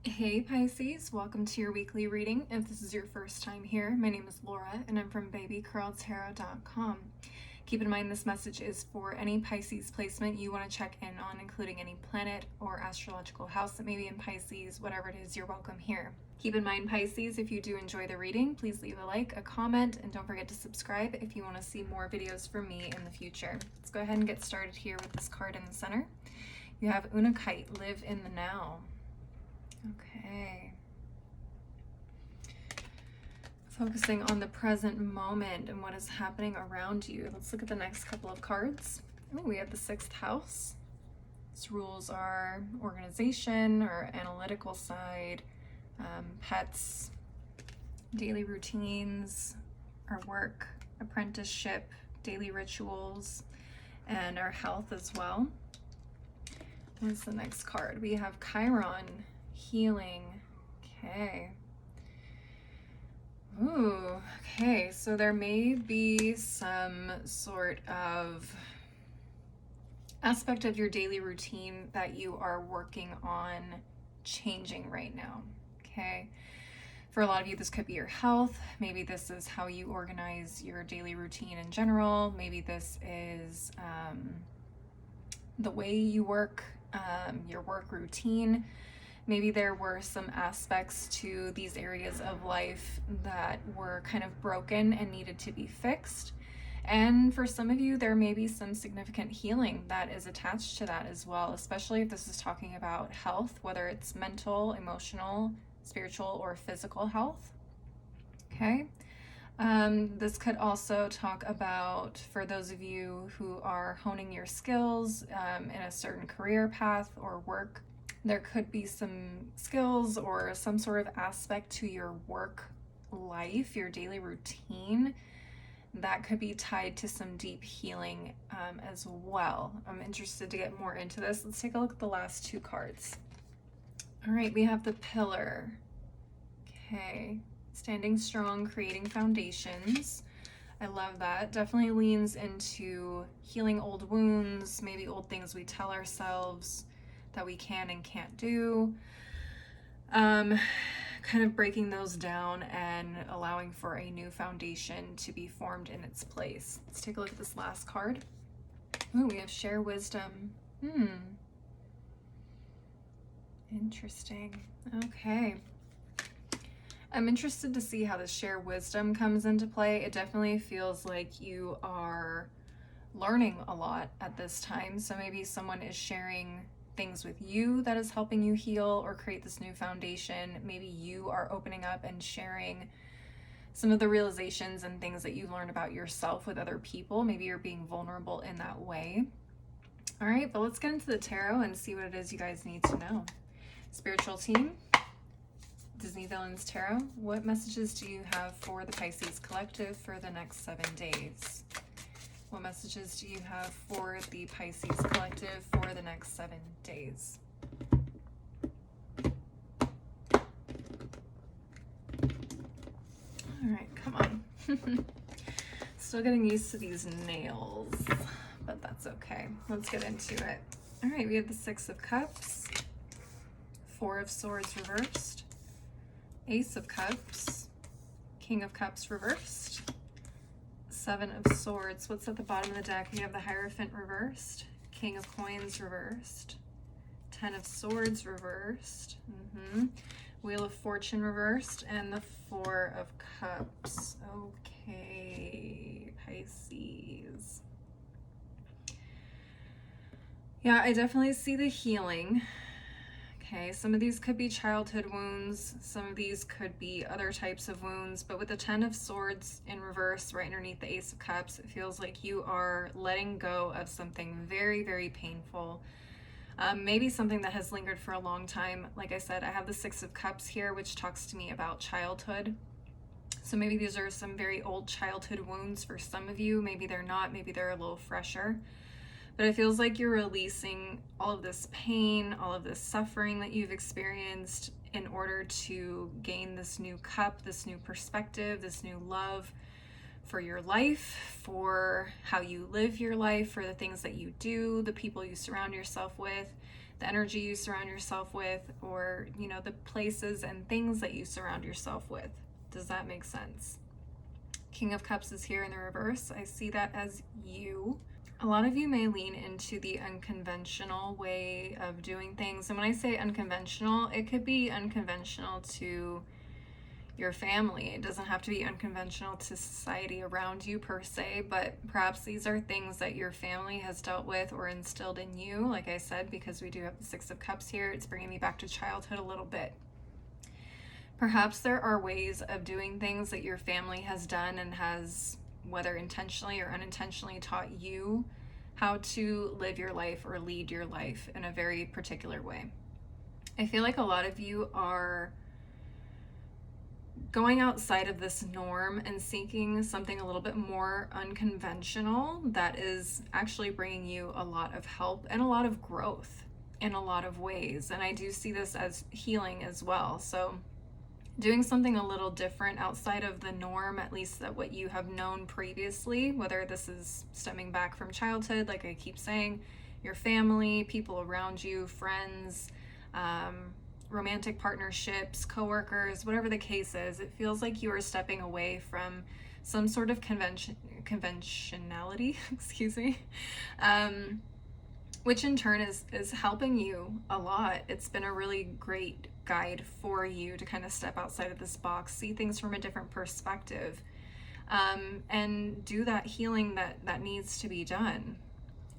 Hey Pisces, welcome to your weekly reading. If this is your first time here, my name is Laura and I'm from babycurltarot.com. Keep in mind this message is for any Pisces placement you want to check in on, including any planet or astrological house that may be in Pisces. Whatever it is, you're welcome here. Keep in mind, Pisces, if you do enjoy the reading, please leave a like, a comment, and don't forget to subscribe if you want to see more videos from me in the future. Let's go ahead and get started here with this card in the center. You have Unakite, live in the now. Okay. Focusing on the present moment and what is happening around you. Let's look at the next couple of cards. Oh, we have the 6th house. Its rules are organization or analytical side, pets, daily routines, our work, apprenticeship, daily rituals, and our health as well. What's the next card? We have Chiron, healing. Okay. Ooh, okay. So there may be some sort of aspect of your daily routine that you are working on changing right now. Okay. For a lot of you, this could be your health. Maybe this is how you organize your daily routine in general. Maybe this is the way you work, your work routine. Maybe there were some aspects to these areas of life that were kind of broken and needed to be fixed. And for some of you, there may be some significant healing that is attached to that as well, especially if this is talking about health, whether it's mental, emotional, spiritual, or physical health. Okay. This could also talk about, for those of you who are honing your skills in a certain career path or work, there could be some skills or some sort of aspect to your work life, your daily routine, that could be tied to some deep healing as well. I'm interested to get more into this. Let's take a look at the last 2 cards. All right, we have the Pillar. Okay, standing strong, creating foundations. I love that. Definitely leans into healing old wounds, maybe old things we tell ourselves that we can and can't do. Kind of breaking those down and allowing for a new foundation to be formed in its place. Let's take a look at this last card. Ooh, we have share wisdom. Interesting. Okay. I'm interested to see how the share wisdom comes into play. It definitely feels like you are learning a lot at this time. So maybe someone is sharing things with you that is helping you heal or create this new foundation. Maybe you are opening up and sharing some of the realizations and things that you learned about yourself with other people. Maybe you're being vulnerable in that way. All right, but let's get into the tarot and see what it is you guys need to know. Spiritual team, Disney Villains Tarot, what messages do you have for the Pisces collective for the next 7 days? What messages do you have for the Pisces collective for the next 7 days? All right, come on. Still getting used to these nails, but that's okay. Let's get into it. All right, we have the 6 of Cups, 4 of Swords reversed, Ace of Cups, King of Cups reversed, 7 of Swords. What's at the bottom of the deck? We have the Hierophant reversed, King of Coins reversed, 10 of Swords reversed, Wheel of Fortune reversed, and the 4 of Cups. Okay, Pisces. Yeah, I definitely see the healing. Okay, some of these could be childhood wounds, some of these could be other types of wounds, but with the 10 of Swords in reverse right underneath the Ace of Cups, it feels like you are letting go of something very, very painful. Maybe something that has lingered for a long time. Like I said, I have the 6 of Cups here, which talks to me about childhood. So maybe these are some very old childhood wounds for some of you. Maybe they're not, maybe they're a little fresher. But it feels like you're releasing all of this pain, all of this suffering that you've experienced in order to gain this new cup, this new perspective, this new love for your life, for how you live your life, for the things that you do, the people you surround yourself with. the energy you surround yourself with, or, you know, the places and things that you surround yourself with. Does that make sense? King of Cups is here in the reverse. I see that as you. A lot of you may lean into the unconventional way of doing things. And when I say unconventional, it could be unconventional to your family. It doesn't have to be unconventional to society around you per se, but perhaps these are things that your family has dealt with or instilled in you. Like I said, because we do have the Six of Cups here, it's bringing me back to childhood a little bit. Perhaps there are ways of doing things that your family has done and has, whether intentionally or unintentionally, taught you how to live your life or lead your life in a very particular way. I feel like a lot of you are going outside of this norm and seeking something a little bit more unconventional that is actually bringing you a lot of help and a lot of growth in a lot of ways. And I do see this as healing as well. So doing something a little different outside of the norm, at least that what you have known previously, whether this is stemming back from childhood, like I keep saying, your family, people around you, friends, romantic partnerships, coworkers, whatever the case is, it feels like you are stepping away from some sort of conventionality, excuse me, which in turn is helping you a lot. It's been a really great guide for you to kind of step outside of this box, see things from a different perspective, and do that healing that needs to be done.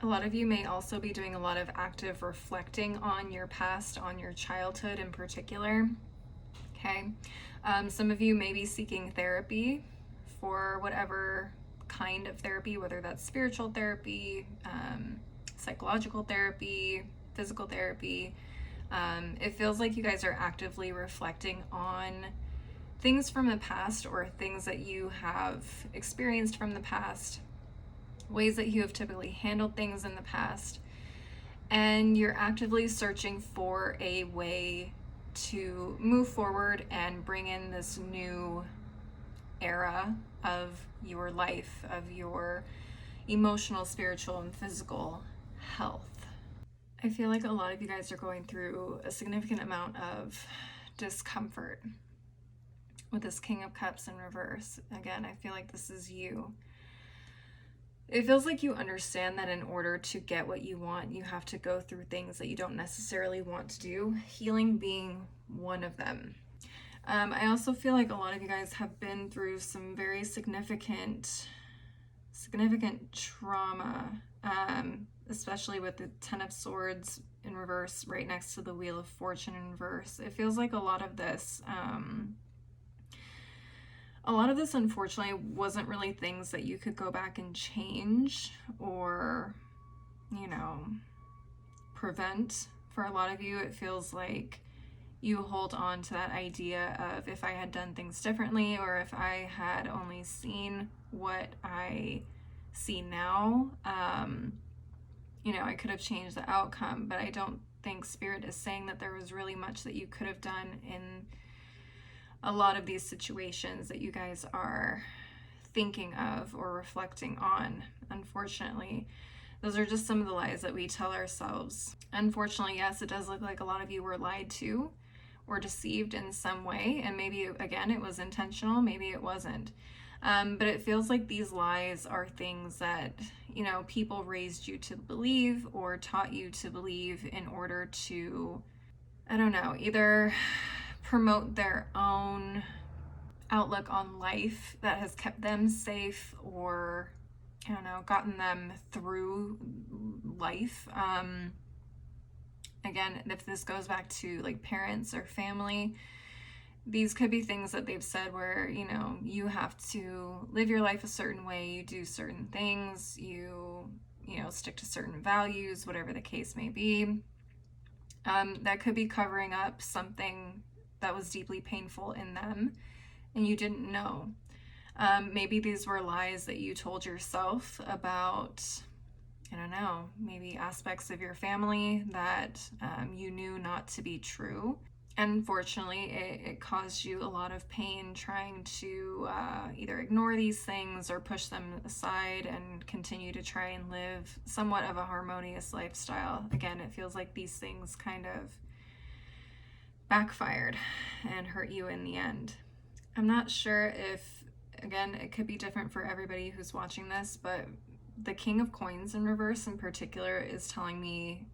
A lot of you may also be doing a lot of active reflecting on your past, on your childhood in particular. Okay. Some of you may be seeking therapy for whatever kind of therapy, whether that's spiritual therapy, psychological therapy, physical therapy. It feels like you guys are actively reflecting on things from the past or things that you have experienced from the past, ways that you have typically handled things in the past, and you're actively searching for a way to move forward and bring in this new era of your life, of your emotional, spiritual, and physical health. I feel like a lot of you guys are going through a significant amount of discomfort with this King of Cups in reverse. Again, I feel like this is you. It feels like you understand that in order to get what you want, you have to go through things that you don't necessarily want to do, healing being one of them. I also feel like a lot of you guys have been through some very significant trauma, especially with the Ten of Swords in reverse right next to the Wheel of Fortune in reverse. It feels like a lot of this unfortunately wasn't really things that you could go back and change or, you know, prevent. For a lot of you, it feels like you hold on to that idea of, if I had done things differently, or if I had only seen what I see now, you know, I could have changed the outcome. But I don't think Spirit is saying that there was really much that you could have done in a lot of these situations that you guys are thinking of or reflecting on. Unfortunately, those are just some of the lies that we tell ourselves. Unfortunately, yes, it does look like a lot of you were lied to or deceived in some way, and maybe, again, it was intentional, maybe it wasn't. But it feels like these lies are things that, you know, people raised you to believe or taught you to believe in order to, I don't know, either promote their own outlook on life that has kept them safe, or, I don't know, gotten them through life. Again, if this goes back to like parents or family, these could be things that they've said where, you know, you have to live your life a certain way, you do certain things, you know, stick to certain values, whatever the case may be. That could be covering up something that was deeply painful in them and you didn't know. Maybe these were lies that you told yourself about, I don't know, maybe aspects of your family that you knew not to be true. unfortunately, it caused you a lot of pain trying to either ignore these things or push them aside and continue to try and live somewhat of a harmonious lifestyle. Again, it feels like these things kind of backfired and hurt you in the end. I'm not sure if, again, it could be different for everybody who's watching this, but the King of Coins in reverse in particular is telling me,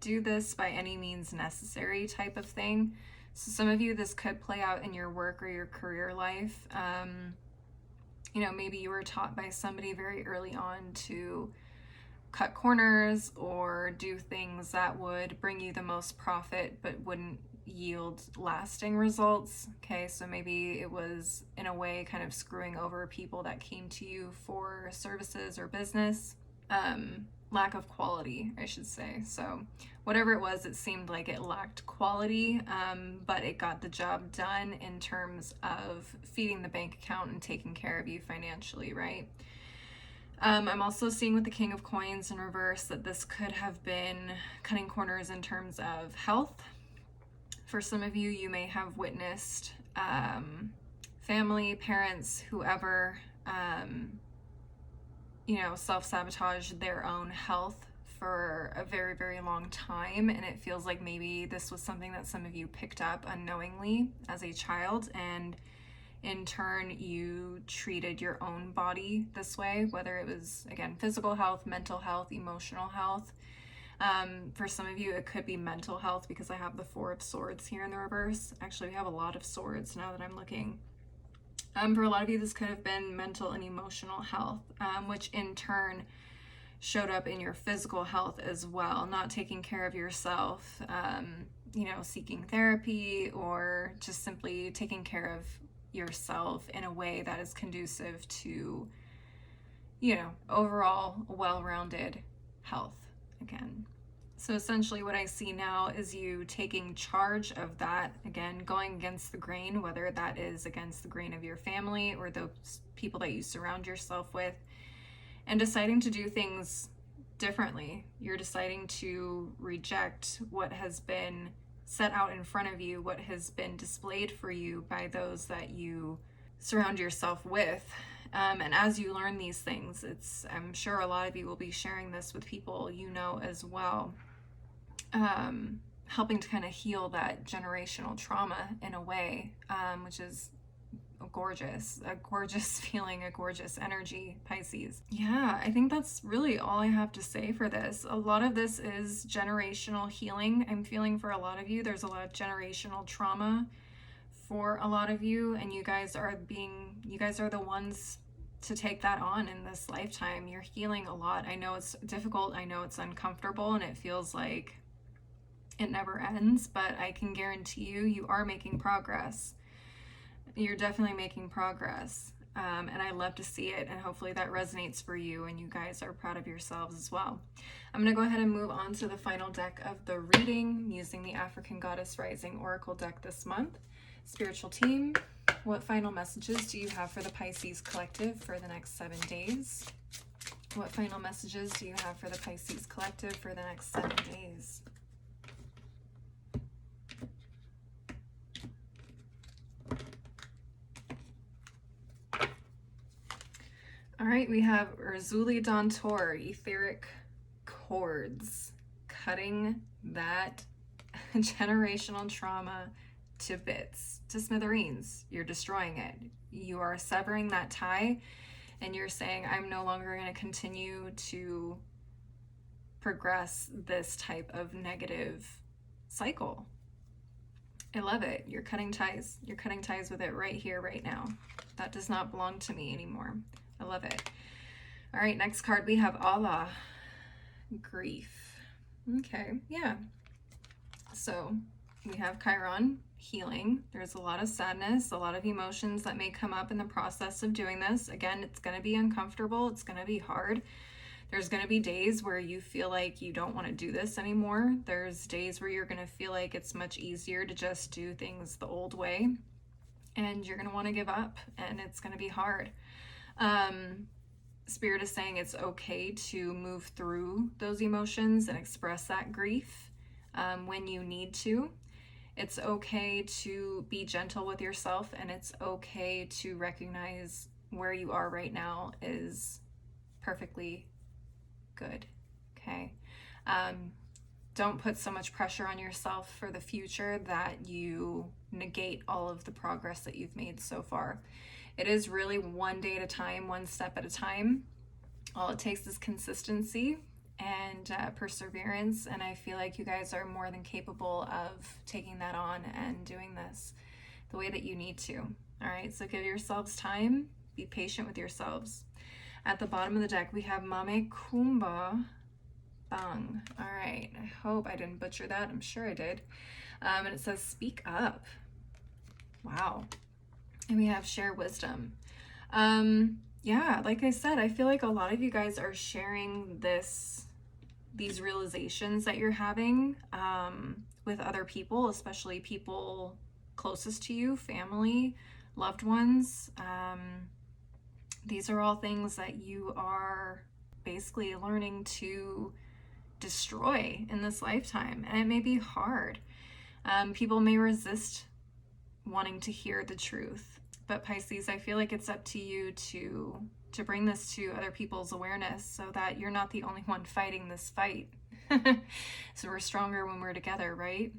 do this by any means necessary type of thing. So some of you, this could play out in your work or your career life. Maybe you were taught by somebody very early on to cut corners or do things that would bring you the most profit but wouldn't yield lasting results. Okay, so maybe it was in a way kind of screwing over people that came to you for services or business. Lack of quality, I should say. So whatever it was, it seemed like it lacked quality, but it got the job done in terms of feeding the bank account and taking care of you financially, right? I'm also seeing with the King of Coins in reverse that this could have been cutting corners in terms of health. For some of you, you may have witnessed family, parents, whoever, self-sabotage their own health for a very, very long time. And it feels like maybe this was something that some of you picked up unknowingly as a child, and in turn, you treated your own body this way, whether it was, again, physical health, mental health, emotional health. For some of you, it could be mental health because I have the Four of Swords here in the reverse. Actually, we have a lot of swords now that I'm looking. For a lot of you, this could have been mental and emotional health, which in turn showed up in your physical health as well, not taking care of yourself, seeking therapy or just simply taking care of yourself in a way that is conducive to, overall well-rounded health again. So essentially what I see now is you taking charge of that, again, going against the grain, whether that is against the grain of your family or those people that you surround yourself with, and deciding to do things differently. You're deciding to reject what has been set out in front of you, what has been displayed for you by those that you surround yourself with. And as you learn these things, I'm sure a lot of you will be sharing this with people as well. Helping to kind of heal that generational trauma in a way, which is a gorgeous feeling, a gorgeous energy, Pisces. Yeah, I think that's really all I have to say for this. A lot of this is generational healing. I'm feeling for a lot of you, there's a lot of generational trauma for a lot of you, and you guys are the ones to take that on in this lifetime. You're healing a lot. I know it's difficult, I know it's uncomfortable, and it feels like it never ends, but I can guarantee you are making progress. You're definitely making progress, and I love to see it, and hopefully that resonates for you and you guys are proud of yourselves as well. I'm going to go ahead and move on to the final deck of the reading using the African Goddess Rising Oracle deck this month. Spiritual team, what final messages do you have for the Pisces collective for the next 7 days? What final messages do you have for the Pisces collective for the next 7 days? All right, we have Urzuli Dantor, etheric cords, cutting that generational trauma to bits, to smithereens. You're destroying it. You are severing that tie, and you're saying, I'm no longer going to continue to progress this type of negative cycle. I love it. You're cutting ties. You're cutting ties with it right here, right now. That does not belong to me anymore. I love it. All right, next card we have Allah, grief. Okay, yeah. So we have Chiron, healing. There's a lot of sadness, a lot of emotions that may come up in the process of doing this. Again, it's going to be uncomfortable. It's going to be hard. There's going to be days where you feel like you don't want to do this anymore. There's days where you're going to feel like it's much easier to just do things the old way, and you're going to want to give up, and it's going to be hard. Spirit is saying it's okay to move through those emotions and express that grief. when you need to. It's okay to be gentle with yourself, and it's okay to recognize where you are right now is perfectly good. Okay. Don't put so much pressure on yourself for the future that you negate all of the progress that you've made so far. It is really one day at a time, one step at a time. All it takes is consistency and perseverance, and I feel like you guys are more than capable of taking that on and doing this the way that you need to. All right, so give yourselves time, be patient with yourselves. At the bottom of the deck, we have Mame Kumba Bang. All right, I hope I didn't butcher that. I'm sure I did. And it says, speak up. Wow. And we have share wisdom. Yeah, like I said, I feel like a lot of you guys are sharing these realizations that you're having with other people, especially people closest to you, family, loved ones. These are all things that you are basically learning to destroy in this lifetime, and it may be hard. People may resist wanting to hear the truth, but Pisces, I feel like it's up to you to bring this to other people's awareness so that you're not the only one fighting this fight. So we're stronger when we're together, right?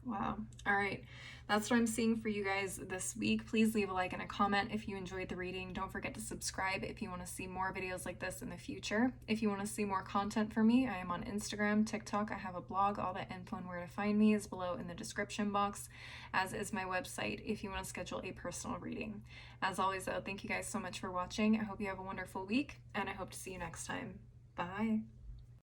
Wow. All right. That's what I'm seeing for you guys this week. Please leave a like and a comment if you enjoyed the reading. Don't forget to subscribe if you want to see more videos like this in the future. If you want to see more content from me, I am on Instagram, TikTok. I have a blog. All the info and where to find me is below in the description box, as is my website if you want to schedule a personal reading. As always, though, thank you guys so much for watching. I hope you have a wonderful week, and I hope to see you next time. Bye.